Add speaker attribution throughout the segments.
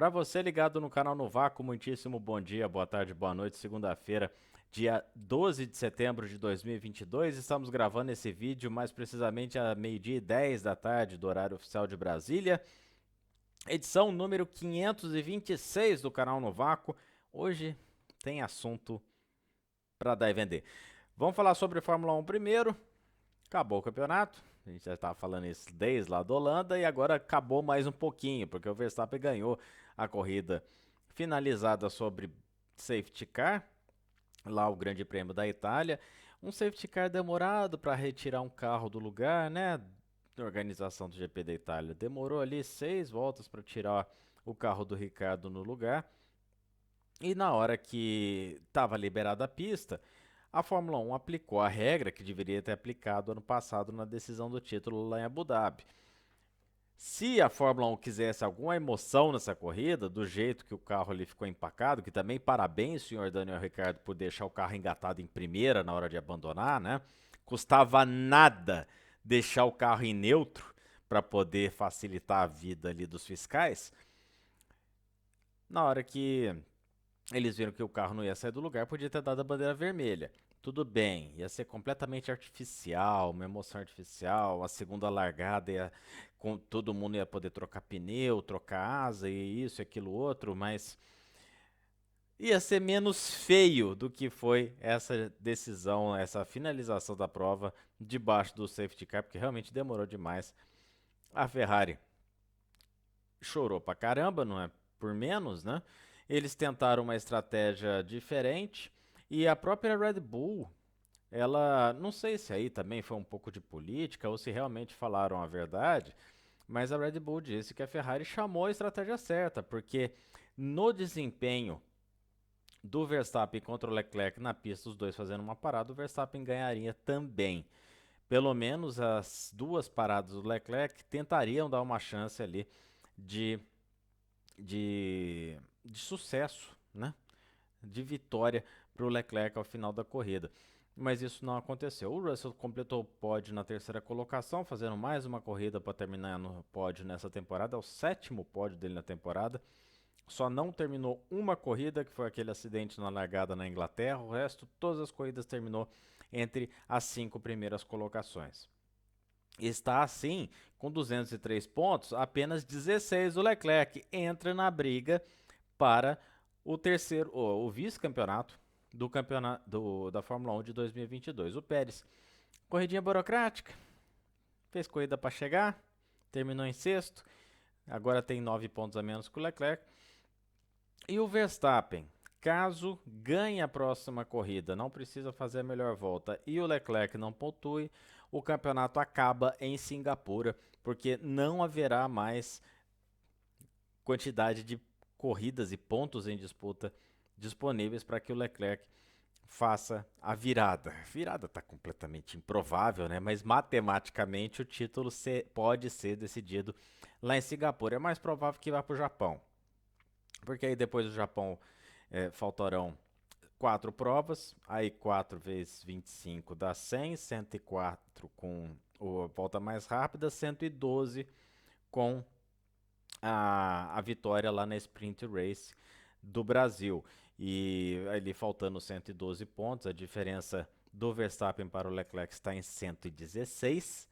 Speaker 1: Para você ligado no canal no Vácuo, muitíssimo bom dia, boa tarde, boa noite. Segunda-feira, dia 12 de setembro de 2022. Estamos gravando esse vídeo mais precisamente a meio-dia e 10 da tarde do horário oficial de Brasília. Edição número 526 do canal no Vácuo. Hoje tem assunto para dar e vender. Vamos falar sobre Fórmula 1 primeiro. Acabou o campeonato. A gente já estava falando isso desde lá da Holanda e agora acabou mais um pouquinho, porque o Verstappen ganhou a corrida finalizada sobre safety car, lá o Grande Prêmio da Itália. Um safety car demorado para retirar um carro do lugar, né? Da organização do GP da Itália. Demorou ali 6 voltas para tirar o carro do Ricciardo no lugar. E na hora que estava liberada a pista, a Fórmula 1 aplicou a regra que deveria ter aplicado ano passado na decisão do título lá em Abu Dhabi. Se a Fórmula 1 quisesse alguma emoção nessa corrida, do jeito que o carro ali ficou empacado, que também parabéns, senhor Daniel Ricciardo, por deixar o carro engatado em primeira na hora de abandonar, né? Custava nada deixar o carro em neutro para poder facilitar a vida ali dos fiscais. Na hora que eles viram que o carro não ia sair do lugar, podia ter dado a bandeira vermelha. Tudo bem, ia ser completamente artificial, uma emoção artificial, a segunda largada todo mundo ia poder trocar pneu, trocar asa e isso e aquilo outro, mas ia ser menos feio do que foi essa decisão, essa finalização da prova debaixo do safety car, porque realmente demorou demais. A Ferrari chorou pra caramba, não é por menos, né? Eles tentaram uma estratégia diferente e a própria Red Bull, ela, não sei se aí também foi um pouco de política ou se realmente falaram a verdade, mas a Red Bull disse que a Ferrari chamou a estratégia certa, porque no desempenho do Verstappen contra o Leclerc na pista, os dois fazendo uma parada, o Verstappen ganharia também. Pelo menos as duas paradas do Leclerc tentariam dar uma chance ali de de sucesso, né? De vitória para o Leclerc ao final da corrida. Mas isso não aconteceu. O Russell completou o pódio na terceira colocação, fazendo mais uma corrida para terminar no pódio nessa temporada. É o sétimo pódio dele na temporada. Só não terminou uma corrida, que foi aquele acidente na largada na Inglaterra. O resto, todas as corridas terminou entre as 5 primeiras colocações. Está assim, com 203 pontos, apenas 16 o Leclerc entra na briga para o terceiro, o vice-campeonato do campeonato da Fórmula 1 de 2022. O Pérez, corridinha burocrática, fez corrida para chegar, terminou em sexto, agora tem 9 pontos a menos que o Leclerc. E o Verstappen, caso ganhe a próxima corrida, não precisa fazer a melhor volta e o Leclerc não pontue, o campeonato acaba em Singapura, porque não haverá mais quantidade de corridas e pontos em disputa disponíveis para que o Leclerc faça a virada. A virada está completamente improvável, né? Mas matematicamente o título pode ser decidido lá em Singapura. É mais provável que vá para o Japão, porque aí depois do Japão faltarão 4 provas, aí 4 vezes 25 dá 100, 104 com a volta mais rápida, 112 com a vitória lá na Sprint Race do Brasil. E ali faltando 112 pontos, a diferença do Verstappen para o Leclerc está em 116.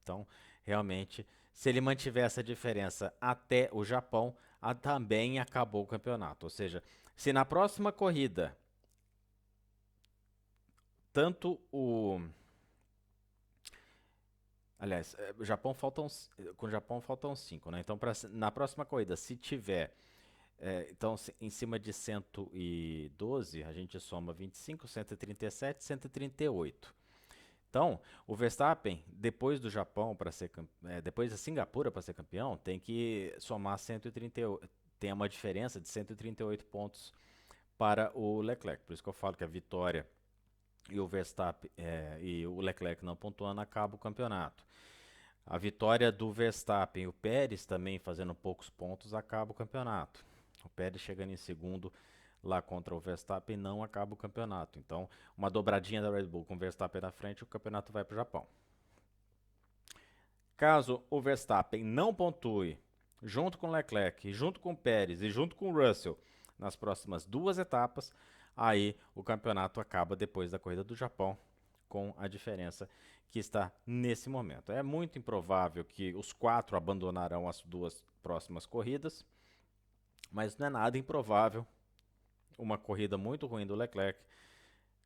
Speaker 1: Então, realmente, se ele mantiver essa diferença até o Japão, também acabou o campeonato. Ou seja, se na próxima corrida, tanto o. Aliás, com o Japão faltam 5, né? Então, na próxima corrida, se tiver. Então, em cima de 112, a gente soma 25, 137, 138. Então, o Verstappen, depois do Japão para ser depois da Singapura para ser campeão, tem que somar 138, tem uma diferença de 138 pontos para o Leclerc. Por isso que eu falo que a vitória e o Verstappen e o Leclerc não pontuando acaba o campeonato. A vitória do Verstappen e o Pérez também fazendo poucos pontos acaba o campeonato. O Pérez chegando em segundo lá contra o Verstappen não acaba o campeonato. Então, uma dobradinha da Red Bull com o Verstappen na frente, o campeonato vai para o Japão. Caso o Verstappen não pontue junto com Leclerc, e junto com Pérez e junto com Russell nas próximas duas etapas, aí o campeonato acaba depois da corrida do Japão com a diferença que está nesse momento. É muito improvável que os quatro abandonarão as duas próximas corridas, mas não é nada improvável uma corrida muito ruim do Leclerc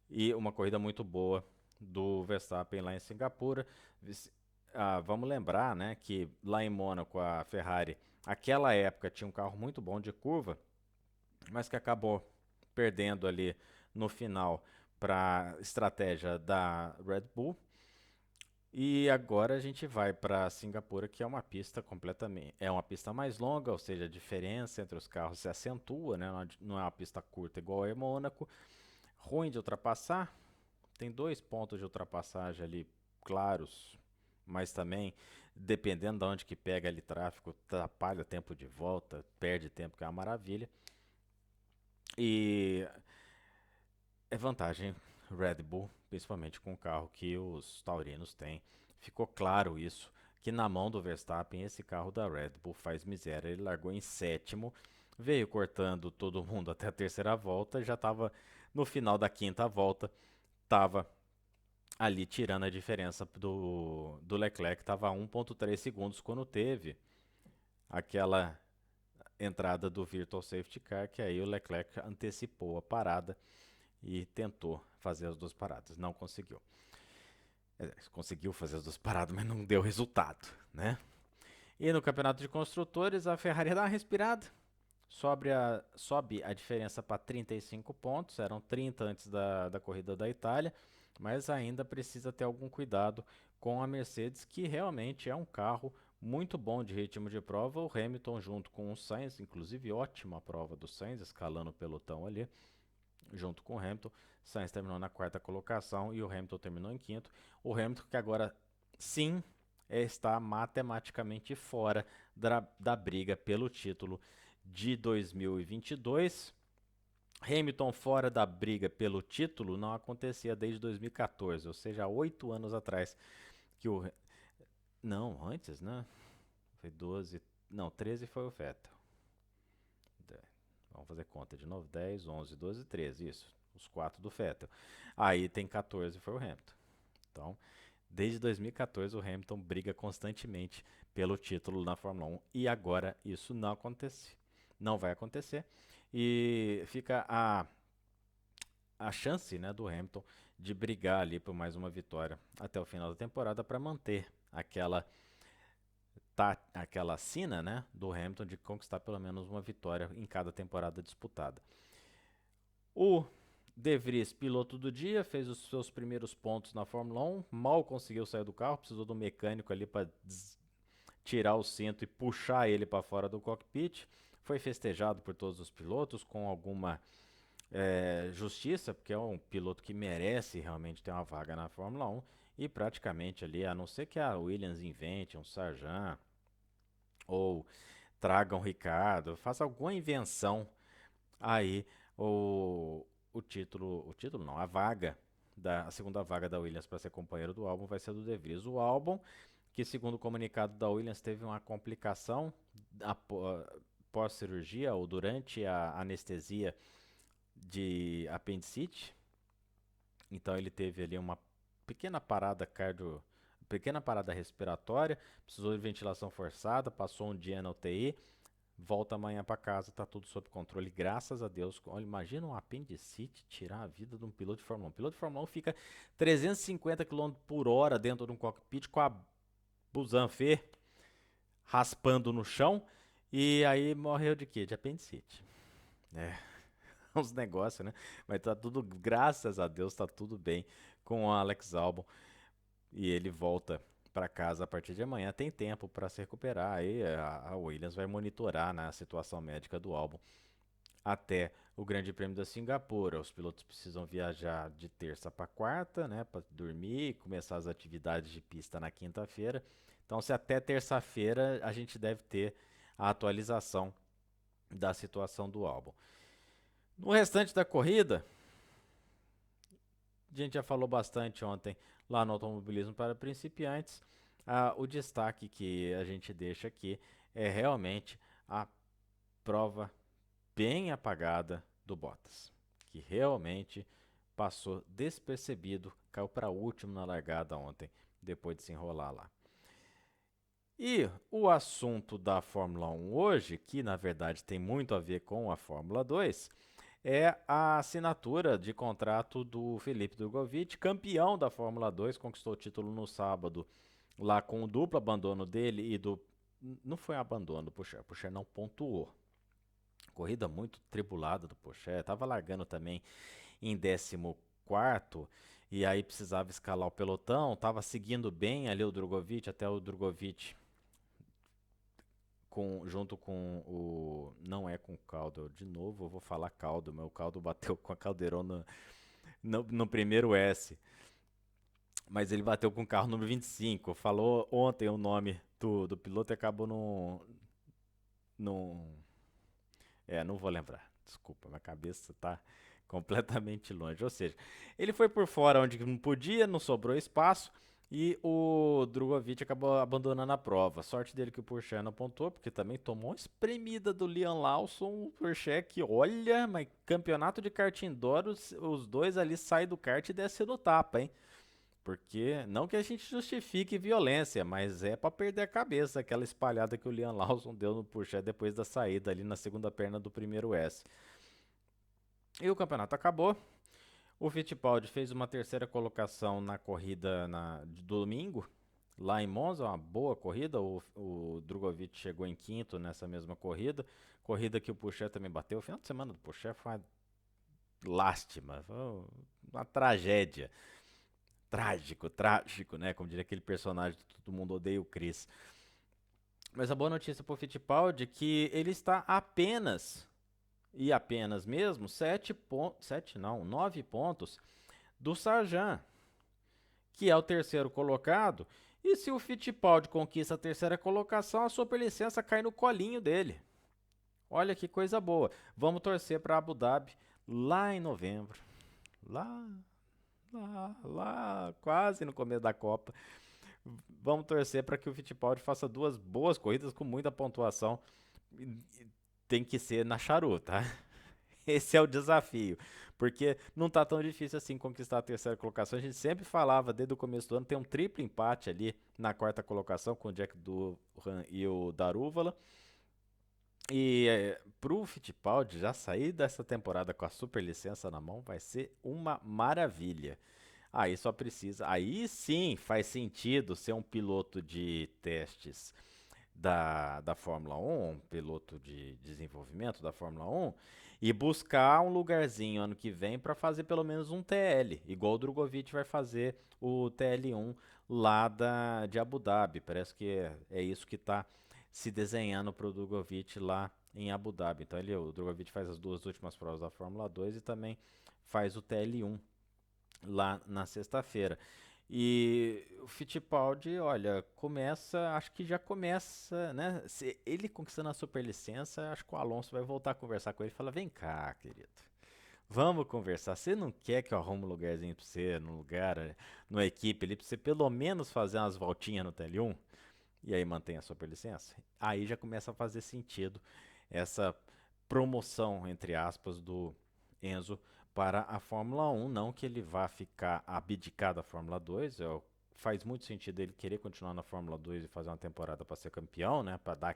Speaker 1: e uma corrida muito boa do Verstappen lá em Singapura. Vamos lembrar, né, que lá em Mônaco a Ferrari, aquela época, tinha um carro muito bom de curva, mas que acabou perdendo ali no final para a estratégia da Red Bull. E agora a gente vai para Singapura, que é uma pista completamente, é uma pista mais longa, ou seja, a diferença entre os carros se acentua, né? Não é uma pista curta igual a Mônaco, ruim de ultrapassar, tem dois pontos de ultrapassagem ali claros, mas também, dependendo de onde que pega ali tráfego, atrapalha tempo de volta, perde tempo, que é uma maravilha. E é vantagem Red Bull, principalmente com o carro que os taurinos têm. Ficou claro isso, que na mão do Verstappen esse carro da Red Bull faz miséria. Ele largou em sétimo, veio cortando todo mundo até a terceira volta, já estava no final da quinta volta, estava ali tirando a diferença do Leclerc, estava a 1,3 segundos quando teve aquela entrada do Virtual Safety Car, que aí o Leclerc antecipou a parada e tentou fazer as duas paradas. Não conseguiu. Conseguiu fazer as duas paradas, mas não deu resultado, né? E no campeonato de construtores, a Ferrari dá uma respirada. Sobe a diferença para 35 pontos. Eram 30 antes da corrida da Itália. Mas ainda precisa ter algum cuidado com a Mercedes, que realmente é um carro muito bom de ritmo de prova. O Hamilton junto com o Sainz, inclusive ótima prova do Sainz, escalando o pelotão ali junto com o Hamilton. Sainz terminou na quarta colocação e o Hamilton terminou em quinto. O Hamilton que agora sim está matematicamente fora da briga pelo título de 2022. Hamilton fora da briga pelo título não acontecia desde 2014, ou seja, há 8 anos atrás que o... Não, antes, né? Foi 12... Não, 13 foi o Vettel. Vamos fazer conta de novo. 10, 11, 12, 13, isso. Os 4 do Vettel. Aí tem 14, foi o Hamilton. Então, desde 2014 o Hamilton briga constantemente pelo título na Fórmula 1 e agora isso não acontece. Não vai acontecer. E fica a chance, né, do Hamilton de brigar ali por mais uma vitória até o final da temporada para manter aquela sina, né, do Hamilton de conquistar pelo menos uma vitória em cada temporada disputada. O De Vries, piloto do dia, fez os seus primeiros pontos na Fórmula 1, mal conseguiu sair do carro, precisou do mecânico ali para tirar o cinto e puxar ele para fora do cockpit. Foi festejado por todos os pilotos com alguma justiça, porque é um piloto que merece realmente ter uma vaga na Fórmula 1 e praticamente ali, a não ser que a Williams invente um Sargent ou traga um Ricardo, faça alguma invenção aí o título não, a vaga a segunda vaga da Williams para ser companheiro do Albon vai ser do De Vries. O Albon, que segundo o comunicado da Williams teve uma complicação pós-cirurgia ou durante a anestesia de apendicite. Então ele teve ali uma pequena parada respiratória, precisou de ventilação forçada, passou um dia na UTI, volta amanhã para casa, tá tudo sob controle, graças a Deus. Olha, imagina um apendicite tirar a vida de um piloto de Fórmula 1. O piloto de Fórmula 1 fica 350 km por hora dentro de um cockpit com a busanfê raspando no chão e aí morreu de quê? De apendicite. Uns negócios, né? Mas tá tudo, graças a Deus, tá tudo bem com o Alex Albon. E ele volta para casa a partir de amanhã. Tem tempo para se recuperar. Aí a Williams vai monitorar, né, a situação médica do Albon até o Grande Prêmio da Singapura. Os pilotos precisam viajar de terça para quarta, né, para dormir e começar as atividades de pista na quinta-feira. Então, se até terça-feira a gente deve ter a atualização da situação do Albon. No restante da corrida, a gente já falou bastante ontem lá no Automobilismo para Principiantes. O destaque que a gente deixa aqui é realmente a prova bem apagada do Bottas, que realmente passou despercebido, caiu para último na largada ontem, depois de se enrolar lá. E o assunto da Fórmula 1 hoje, que na verdade tem muito a ver com a Fórmula 2, é a assinatura de contrato do Felipe Drugovich, campeão da Fórmula 2, conquistou o título no sábado, lá com o duplo abandono dele e do. Não foi abandono do Pocher, Pocher não pontuou. Corrida muito tribulada do Pocher, estava largando também em 14º, e aí precisava escalar o pelotão, estava seguindo bem ali o Drugovich, até o Drugovich junto com o. Não é com o Caldo, de novo eu vou falar Caldo, mas o Caldo bateu com a Caldeirão no primeiro S. Mas ele bateu com o carro número 25. Falou ontem o nome do piloto e acabou num. Não vou lembrar. Desculpa, minha cabeça tá completamente longe. Ou seja, ele foi por fora onde não podia, não sobrou espaço. E o Drugovich acabou abandonando a prova. Sorte dele que o Pourchaire não apontou, porque também tomou uma espremida do Liam Lawson. O Pourchaire que, olha, mas campeonato de kart indoor, os dois ali saem do kart e descem no tapa, hein? Porque, não que a gente justifique violência, mas é pra perder a cabeça, aquela espalhada que o Liam Lawson deu no Pourchaire depois da saída ali na segunda perna do primeiro S. E o campeonato acabou. O Fittipaldi fez uma terceira colocação na corrida de domingo, lá em Monza, uma boa corrida. O Drugovich chegou em quinto nessa mesma corrida. Corrida que o Pourchaire também bateu. O final de semana do Pourchaire foi uma lástima, foi uma tragédia. Trágico, trágico, né? Como diria aquele personagem que todo mundo odeia, o Chris. Mas a boa notícia pro Fittipaldi é que ele está apenas, e apenas mesmo, 9 pontos do Sargent, que é o terceiro colocado. E se o Fittipaldi conquista a terceira colocação, a superlicença cai no colinho dele. Olha que coisa boa. Vamos torcer para Abu Dhabi lá em novembro. Lá, quase no começo da Copa. Vamos torcer para que o Fittipaldi faça duas boas corridas com muita pontuação. Tem que ser na charuta, tá? Esse é o desafio, porque não tá tão difícil assim conquistar a terceira colocação. A gente sempre falava desde o começo do ano, tem um triplo empate ali na quarta colocação com o Jack Durham e o Darúvala. E pro Fittipaldi já sair dessa temporada com a superlicença na mão vai ser uma maravilha. Aí só precisa, aí sim faz sentido ser um piloto de testes da Fórmula 1, um piloto de desenvolvimento da Fórmula 1, e buscar um lugarzinho ano que vem para fazer pelo menos um TL, igual o Drugovich vai fazer o TL1 lá de Abu Dhabi. Parece que é isso que está se desenhando para o Drugovich lá em Abu Dhabi. Então o Drugovich faz as duas últimas provas da Fórmula 2 e também faz o TL1 lá na sexta-feira. E o Fittipaldi, olha, acho que já começa, né? Se ele conquistando a superlicença, acho que o Alonso vai voltar a conversar com ele e falar: vem cá, querido, vamos conversar. Você não quer que eu arrume um lugarzinho pra você, num lugar, numa equipe ali, pra você pelo menos fazer umas voltinhas no TL1? E aí mantém a superlicença? Aí já começa a fazer sentido essa promoção, entre aspas, do Enzo para a Fórmula 1. Não que ele vá ficar abdicado da Fórmula 2, faz muito sentido ele querer continuar na Fórmula 2 e fazer uma temporada para ser campeão, né? Para dar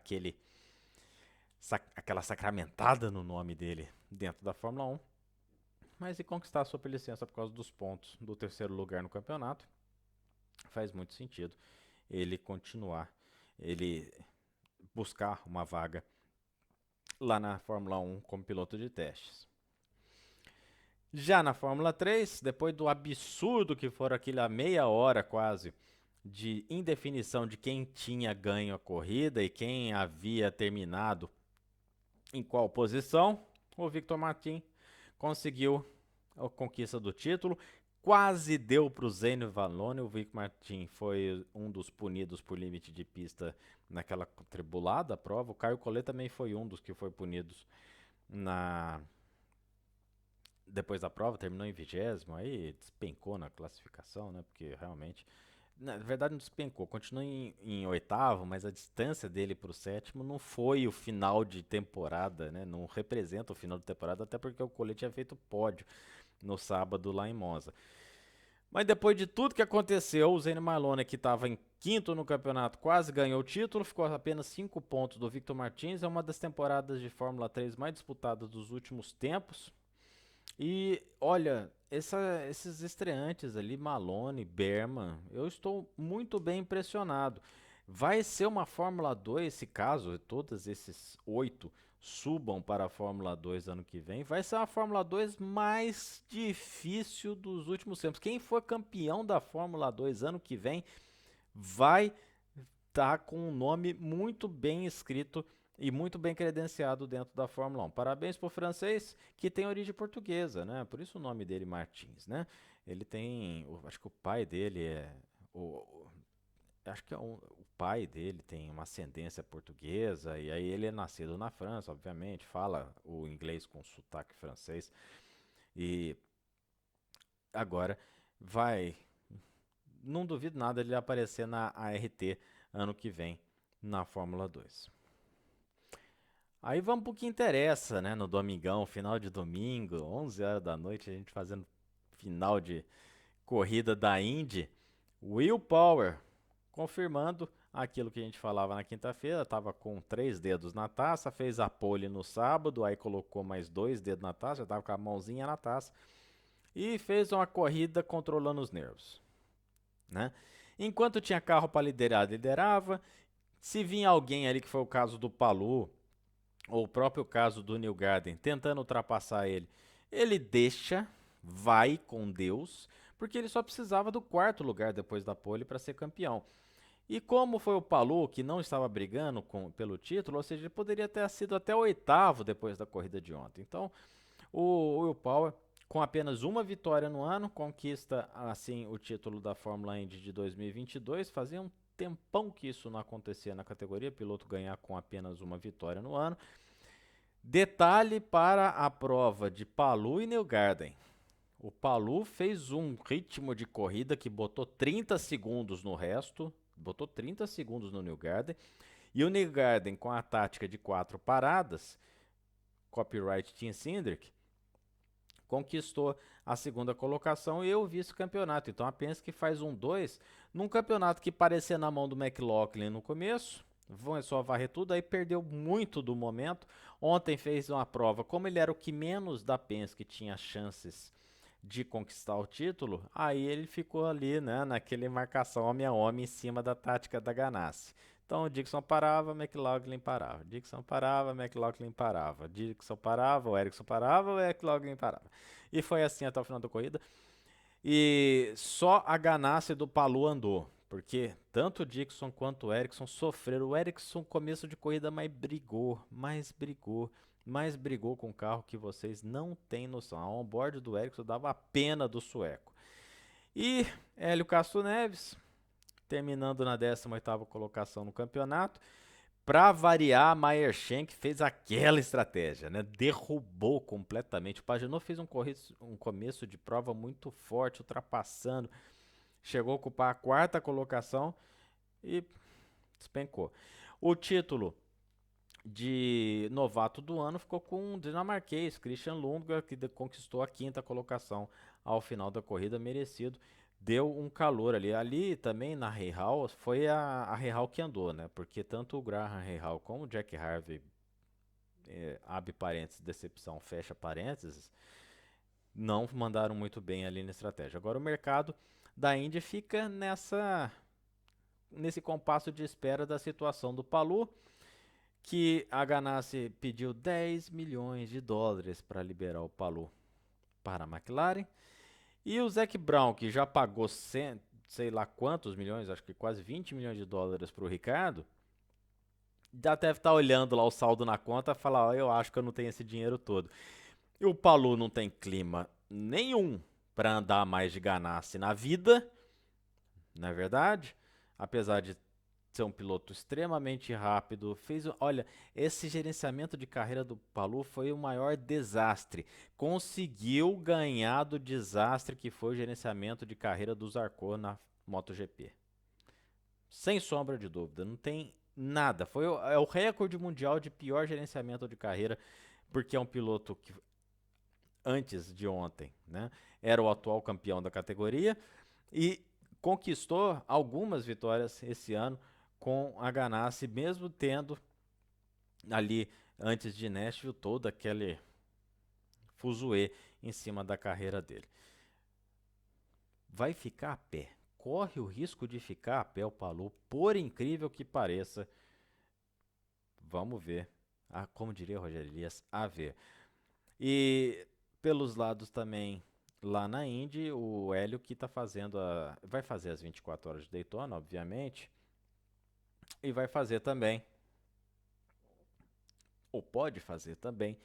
Speaker 1: aquela sacramentada no nome dele dentro da Fórmula 1. Mas e conquistar a superlicença por causa dos pontos do terceiro lugar no campeonato, faz muito sentido ele continuar, ele buscar uma vaga lá na Fórmula 1 como piloto de testes. Já na Fórmula 3, depois do absurdo que foram aquela meia hora quase de indefinição de quem tinha ganho a corrida e quem havia terminado em qual posição, o Victor Martin conseguiu a conquista do título. Quase deu para o Zane Vallone. O Victor Martin foi um dos punidos por limite de pista naquela tribulada prova. O Caio Collet também foi um dos que foi punidos depois da prova, terminou em 20º, aí despencou na classificação, né? Porque realmente Na verdade, não despencou, continua em oitavo, mas a distância dele para o sétimo não foi o final de temporada, né? Não representa o final de temporada, até porque o Collet tinha feito pódio no sábado lá em Monza. Mas depois de tudo que aconteceu, o Zane Malone, que estava em quinto no campeonato, quase ganhou o título, ficou a apenas 5 pontos do Victor Martins. É uma das temporadas de Fórmula 3 mais disputadas dos últimos tempos. E olha, esses estreantes ali, Malone, Berman, eu estou muito bem impressionado. Vai ser uma Fórmula 2, se caso todos esses 8 subam para a Fórmula 2 ano que vem, vai ser a Fórmula 2 mais difícil dos últimos tempos. Quem for campeão da Fórmula 2 ano que vem vai estar com um nome muito bem escrito e muito bem credenciado dentro da Fórmula 1. Parabéns para o francês, que tem origem portuguesa, né? Por isso o nome dele Martins, né? Ele tem, acho que o pai dele o, acho que o pai dele tem uma ascendência portuguesa e aí ele é nascido na França, obviamente, fala o inglês com sotaque francês e agora vai, não duvido nada ele aparecer na ART ano que vem na Fórmula 2. Aí vamos pro que interessa, né? No domingão, final de domingo, 11 horas da noite, a gente fazendo final de corrida da Indy. Will Power, confirmando aquilo que a gente falava na quinta-feira, estava com 3 dedos na taça, fez a pole no sábado, aí colocou mais 2 dedos na taça, já estava com a mãozinha na taça, e fez uma corrida controlando os nervos, né? Enquanto tinha carro para liderar, liderava. Se vinha alguém ali, que foi o caso do Palou, ou o próprio caso do Newgarden, tentando ultrapassar ele, ele deixa, vai com Deus, porque ele só precisava do quarto lugar depois da pole para ser campeão. E como foi o Palou que não estava brigando pelo título, ou seja, ele poderia ter sido até o oitavo depois da corrida de ontem. Então, o Will Power, com apenas uma vitória no ano, conquista assim o título da Fórmula Indy de 2022. Fazia um tempão que isso não acontecia na categoria, piloto ganhar com apenas uma vitória no ano. Detalhe para a prova de Palou e Newgarden. O Palou fez um ritmo de corrida que botou 30 segundos no resto, botou 30 segundos no Newgarden, e o Newgarden, com a tática de 4 paradas, copyright Tim Cindric, conquistou a segunda colocação e o vice-campeonato. Então a Penske faz um 2 num campeonato que parecia na mão do McLaughlin no começo, começou a varrer tudo, aí perdeu muito do momento. Ontem fez uma prova, como ele era o que menos da Penske tinha chances de conquistar o título, aí ele ficou ali, né, naquele marcação homem a homem em cima da tática da Ganassi. Então o Dixon parava, McLaughlin parava. Dixon parava, McLaughlin parava. Dixon parava, o Ericsson parava, o McLaughlin parava. E foi assim até o final da corrida. E só a Ganassi do Palou andou, porque tanto o Dixon quanto o Ericsson sofreram. O Ericsson, começo de corrida, mais brigou com o carro que vocês não têm noção. A onboard do Ericsson dava a pena do sueco. E Hélio Castro Neves, terminando na 18ª colocação no campeonato. Para variar, Meyer Shank fez aquela estratégia, né? Derrubou completamente. O Pagenaud fez um começo de prova muito forte, ultrapassando. Chegou a ocupar a 4ª colocação e despencou. O título de novato do ano ficou com o dinamarquês Christian Lundgaard, que conquistou a 5ª colocação ao final da corrida, merecido. Deu um calor ali. Ali também na Rahal foi a Rahal que andou, né? Porque tanto o Graham Rahal como o Jack Harvey, abre parênteses, decepção, fecha parênteses, não mandaram muito bem ali na estratégia. Agora o mercado da Indy fica nesse compasso de espera da situação do Palou, que a Ganassi pediu 10 milhões de dólares para liberar o Palou para a McLaren. E o Zac Brown, que já pagou sei lá quantos milhões, acho que quase 20 milhões de dólares para o Ricardo, já deve estar olhando lá o saldo na conta e falar, oh, eu acho que eu não tenho esse dinheiro todo. E o Palou não tem clima nenhum para andar mais de Ganassi na vida, não é verdade? Apesar de ser um piloto extremamente rápido, olha, esse gerenciamento de carreira do Palou foi o maior desastre. Conseguiu ganhar do desastre que foi o gerenciamento de carreira do Zarco na MotoGP. Sem sombra de dúvida, não tem nada. É o recorde mundial de pior gerenciamento de carreira, porque é um piloto que antes de ontem, né, era o atual campeão da categoria e conquistou algumas vitórias esse ano com a Ganassi, mesmo tendo ali antes de Nashville todo aquele fuzuê em cima da carreira dele. Vai ficar a pé. Corre o risco de ficar a pé o Palou, por incrível que pareça. Vamos ver. Ah, como diria o Rogério Elias, a ver. E pelos lados também, lá na Indy, o Hélio que tá fazendo vai fazer as 24 horas de Daytona, obviamente. E vai fazer também, ou pode fazer também,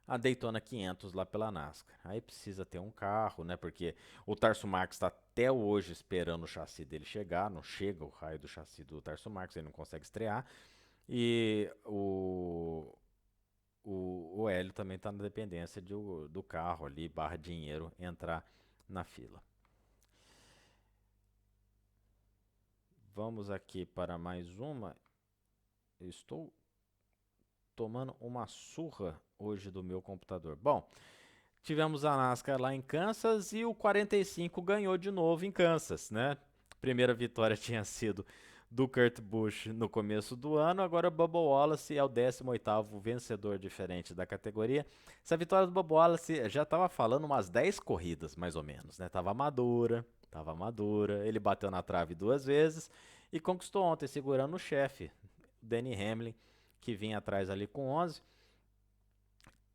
Speaker 1: a Daytona 500 lá pela NASCAR. Aí precisa ter um carro, né? Porque o Tarso Marques está até hoje esperando o chassi dele chegar. Não chega o raio do chassi do Tarso Marques, ele não consegue estrear. E o Hélio também está na dependência do carro ali, barra dinheiro, entrar na fila. Vamos aqui para mais uma. Eu estou tomando uma surra hoje do meu computador. Bom, tivemos a NASCAR lá em Kansas e o 45 ganhou de novo em Kansas, né? Primeira vitória tinha sido do Kurt Busch no começo do ano, agora o Bubba Wallace é o 18º vencedor diferente da categoria. Essa vitória do Bubba Wallace já estava falando umas 10 corridas, mais ou menos, né? Tava madura, ele bateu na trave 2 vezes e conquistou ontem, segurando o chefe, Denny Hamlin, que vinha atrás ali com 11.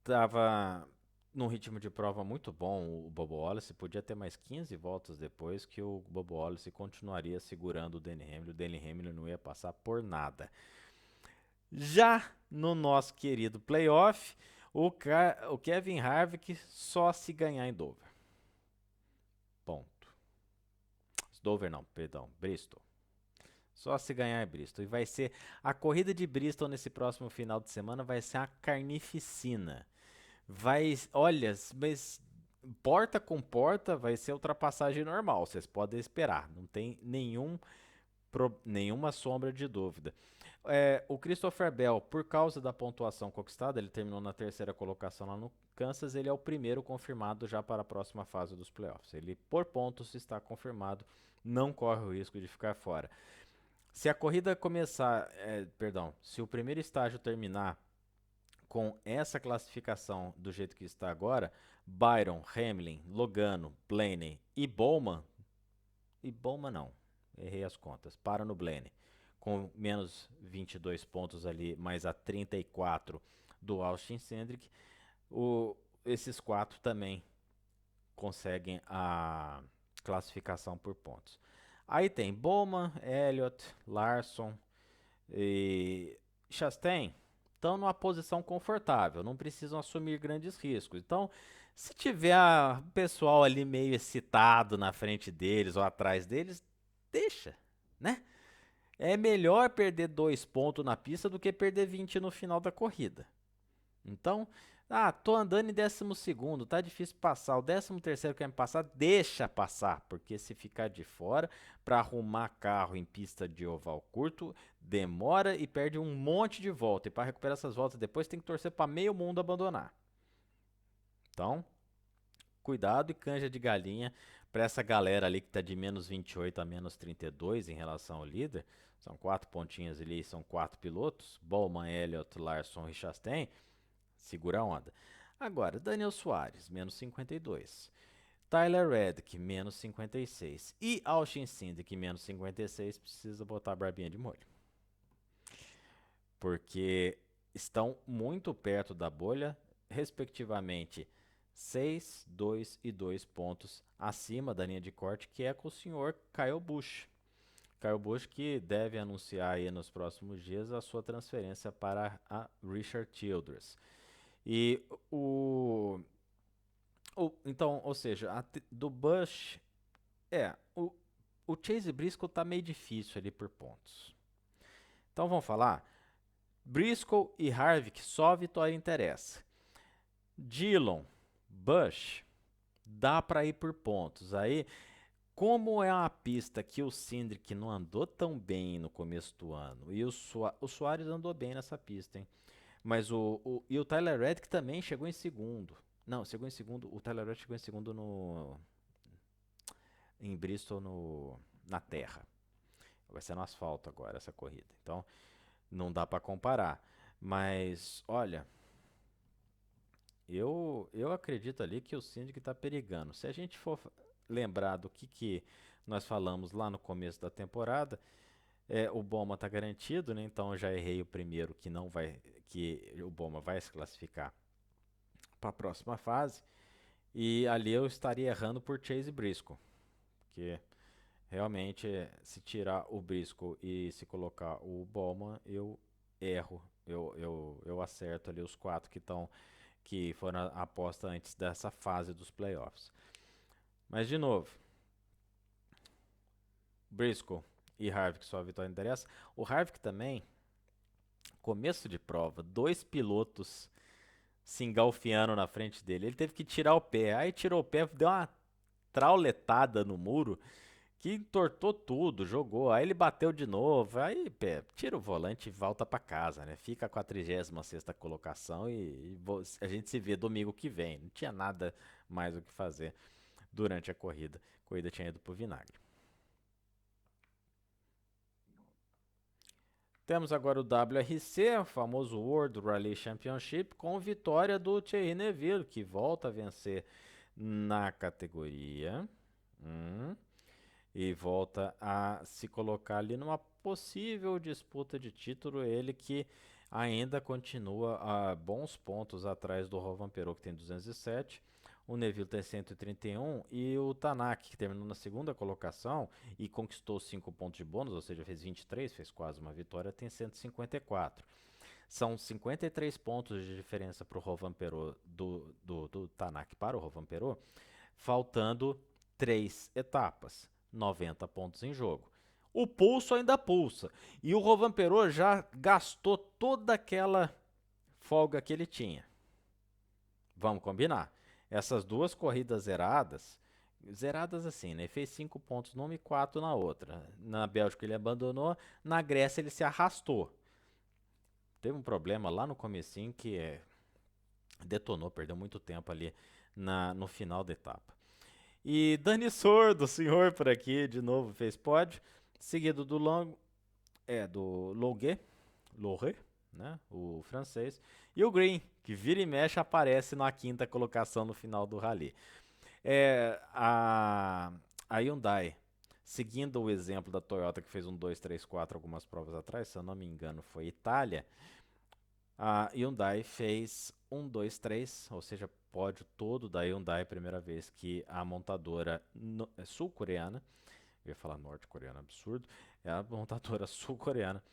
Speaker 1: Tava num ritmo de prova muito bom o Bobo Wallace, podia ter mais 15 voltas depois que o Bobo Wallace continuaria segurando o Denny Hamlin não ia passar por nada. Já no nosso querido playoff, o Kevin Harvick só se ganhar em Dover. Ponto. Dover não, perdão, Bristol. Só se ganhar em Bristol. E vai ser a corrida de Bristol nesse próximo final de semana vai ser a carnificina. Olha, mas porta com porta vai ser ultrapassagem normal, vocês podem esperar, não tem nenhuma sombra de dúvida. O Christopher Bell, por causa da pontuação conquistada, ele terminou na terceira colocação lá no Kansas, ele é o primeiro confirmado já para a próxima fase dos playoffs. Ele, por pontos, está confirmado, não corre o risco de ficar fora. Se a corrida começar, se o primeiro estágio terminar com essa classificação do jeito que está agora, Byron, Hamlin, Logano, Blaney e Bowman não, errei as contas, para no Blaney, com menos 22 pontos ali, mais a 34 do Austin Cindric, esses 4 também conseguem a classificação por pontos. Aí tem Bowman, Elliott, Larson e Chastain estão numa posição confortável, não precisam assumir grandes riscos. Então, se tiver o pessoal ali meio excitado na frente deles ou atrás deles, deixa, né? É melhor perder 2 pontos na pista do que perder 20 no final da corrida. Então, tô andando em 12º, tá difícil passar. O 13º quer me passar, deixa passar, porque se ficar de fora para arrumar carro em pista de oval curto, demora e perde um monte de volta. E para recuperar essas voltas depois tem que torcer para meio mundo abandonar. Então, cuidado e canja de galinha para essa galera ali que tá de menos 28 a menos 32 em relação ao líder. São 4 pontinhas ali, são 4 pilotos, Bowman, Elliott, Larson e Chastain. Segura a onda. Agora, Daniel Suarez, menos 52. Tyler Reddick, menos 56. E Austin Cindric, menos 56, precisa botar a barbinha de molho. Porque estão muito perto da bolha, respectivamente 6, 2 e 2 pontos acima da linha de corte, que é com o senhor Kyle Busch. Kyle Busch que deve anunciar aí nos próximos dias a sua transferência para a Richard Childress. E então, ou seja, do Busch, o Chase Briscoe tá meio difícil ali por pontos. Então vamos falar, Briscoe e Harvick só a vitória interessa. Dillon, Busch, dá para ir por pontos. Aí Como é uma pista que o Cindric não andou tão bem no começo do ano, e o Soares andou bem nessa pista, hein? Mas e o Tyler Reddick também chegou em segundo. Não, chegou em segundo. O Tyler Reddick chegou em segundo em Bristol na terra. Vai ser no asfalto agora essa corrida. Então não dá para comparar. Mas olha, eu acredito ali que o Syndic está perigando. Se a gente for lembrar do que nós falamos lá no começo da temporada, o Boma está garantido, né? Então eu já errei o primeiro que não vai, que o Boma vai se classificar para a próxima fase. E ali eu estaria errando por Chase Briscoe, porque realmente se tirar o Briscoe e se colocar o Bowman, eu erro. Eu acerto ali os quatro que foram a aposta antes dessa fase dos playoffs. Mas de novo, Briscoe e Harvick, sua vitória interessa. O Harvick também, começo de prova, dois pilotos se engalfiando na frente dele. Ele teve que tirar o pé. Aí tirou o pé, deu uma trauletada no muro que entortou tudo, jogou. Aí ele bateu de novo. Aí tira o volante e volta pra casa, né? Fica com a 36ª colocação e a gente se vê domingo que vem. Não tinha nada mais o que fazer durante a corrida. A corrida tinha ido pro vinagre. Temos agora o WRC, o famoso World Rally Championship, com vitória do Thierry Neuville, que volta a vencer na categoria. E volta a se colocar ali numa possível disputa de título. Ele que ainda continua a bons pontos atrás do Rovanperot, que tem 207. O Neville tem 131 e o Tanak, que terminou na segunda colocação e conquistou 5 pontos de bônus, ou seja, fez 23, fez quase uma vitória, tem 154. São 53 pontos de diferença para o Rovanperot do Tanak para o Rovanperot, faltando 3 etapas, 90 pontos em jogo. O pulso ainda pulsa e o Rovanperot já gastou toda aquela folga que ele tinha. Vamos combinar. Essas duas corridas zeradas assim, né? Ele fez 5 pontos numa e 4 na outra. Na Bélgica ele abandonou, na Grécia ele se arrastou. Teve um problema lá no comecinho que detonou, perdeu muito tempo ali no final da etapa. E Dani Sordo, senhor por aqui, de novo fez pódio, seguido do Loguet, né, o francês, e o Green, que vira e mexe aparece na quinta colocação no final do rally. A Hyundai, seguindo o exemplo da Toyota, que fez um 2, 3, 4 algumas provas atrás, se eu não me engano foi Itália, a Hyundai fez 1, 2, 3, ou seja, pódio todo da Hyundai, primeira vez que a montadora sul-coreana, eu ia falar norte-coreana, absurdo, é a montadora sul-coreana,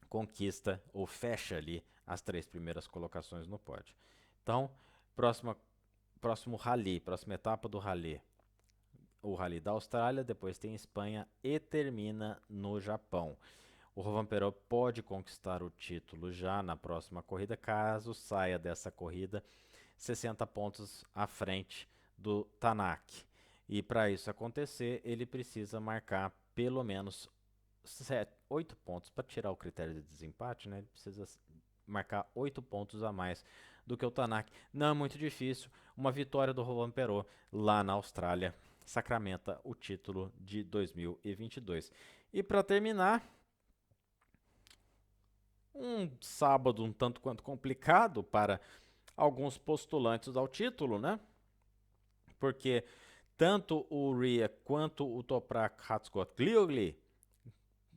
Speaker 1: conquista ou fecha ali as 3 primeiras colocações no pódio. Então, próximo rally, próxima etapa do rally, o rally da Austrália, depois tem Espanha e termina no Japão. O Rovanperot pode conquistar o título já na próxima corrida, caso saia dessa corrida 60 pontos à frente do Tanak. E para isso acontecer, ele precisa marcar pelo menos 8 pontos. Para tirar o critério de desempate, né, ele precisa marcar 8 pontos a mais do que o Tanak. Não é muito difícil. Uma vitória do Rovanperot lá na Austrália sacramenta o título de 2022. E para terminar, um sábado um tanto quanto complicado para alguns postulantes ao título, né? Porque tanto o Ria quanto o Toprak Hatzgot-Gliogli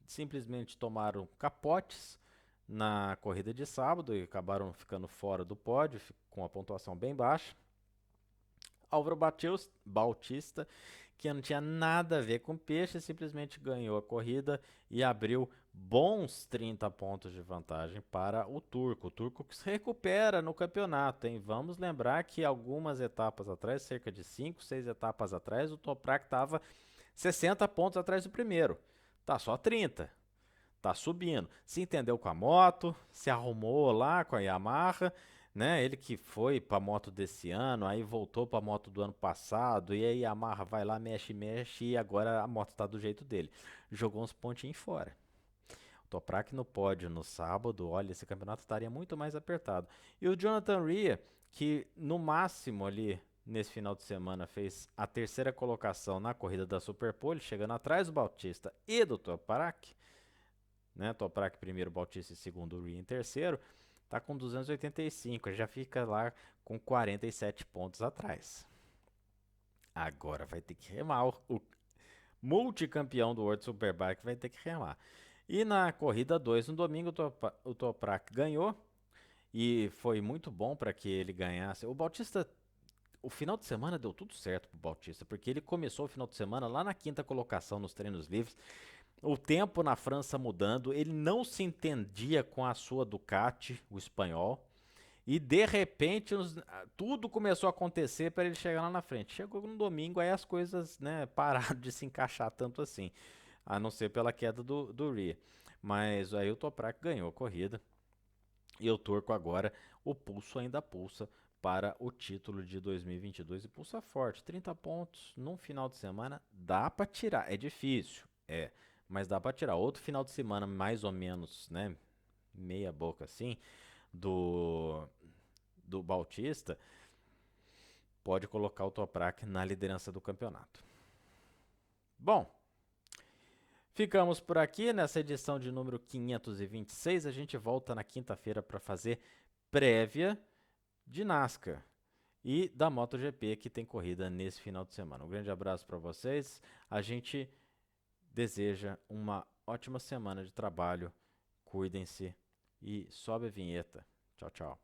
Speaker 1: simplesmente tomaram capotes na corrida de sábado e acabaram ficando fora do pódio, com a pontuação bem baixa. Álvaro Bautista, que não tinha nada a ver com peixe, simplesmente ganhou a corrida e abriu bons 30 pontos de vantagem para o turco. O turco que se recupera no campeonato, hein? Vamos lembrar que algumas etapas atrás, cerca de 5, 6 etapas atrás, o Toprak estava 60 pontos atrás do primeiro. Tá só 30. Tá subindo. Se entendeu com a moto, se arrumou lá com a Yamaha, né? Ele que foi pra moto desse ano, aí voltou pra moto do ano passado, e aí a Yamaha vai lá, mexe, mexe, e agora a moto tá do jeito dele. Jogou uns pontinhos fora. O Toprak no pódio no sábado, olha, esse campeonato estaria muito mais apertado. E o Jonathan Rea, que no máximo ali nesse final de semana fez a terceira colocação na corrida da Superpole, chegando atrás do Bautista e do Toprak, né? Toprak primeiro, Bautista em segundo, Rea em terceiro, tá com 285, já fica lá com 47 pontos atrás. Agora vai ter que remar, o multicampeão do World Superbike vai ter que remar. E na corrida 2, no domingo, o Toprak ganhou e foi muito bom para que ele ganhasse. O Bautista, o final de semana deu tudo certo pro Bautista, porque ele começou o final de semana lá na quinta colocação nos treinos livres. O tempo na França mudando, ele não se entendia com a sua Ducati, o espanhol. E de repente tudo começou a acontecer para ele chegar lá na frente. Chegou no domingo, aí as coisas, né, pararam de se encaixar tanto assim, a não ser pela queda do Ria. Mas aí o Toprak ganhou a corrida e eu torco agora, o pulso ainda pulsa para o título de 2022 e pulsa forte. 30 pontos num final de semana dá para tirar, é difícil, mas dá para tirar. Outro final de semana mais ou menos, né, meia boca assim, do Bautista, pode colocar o Toprak na liderança do campeonato. Bom, ficamos por aqui nessa edição de número 526. A gente volta na quinta-feira para fazer prévia de NASCAR e da MotoGP que tem corrida nesse final de semana. Um grande abraço para vocês. A gente deseja uma ótima semana de trabalho. Cuidem-se e sobe a vinheta. Tchau, tchau.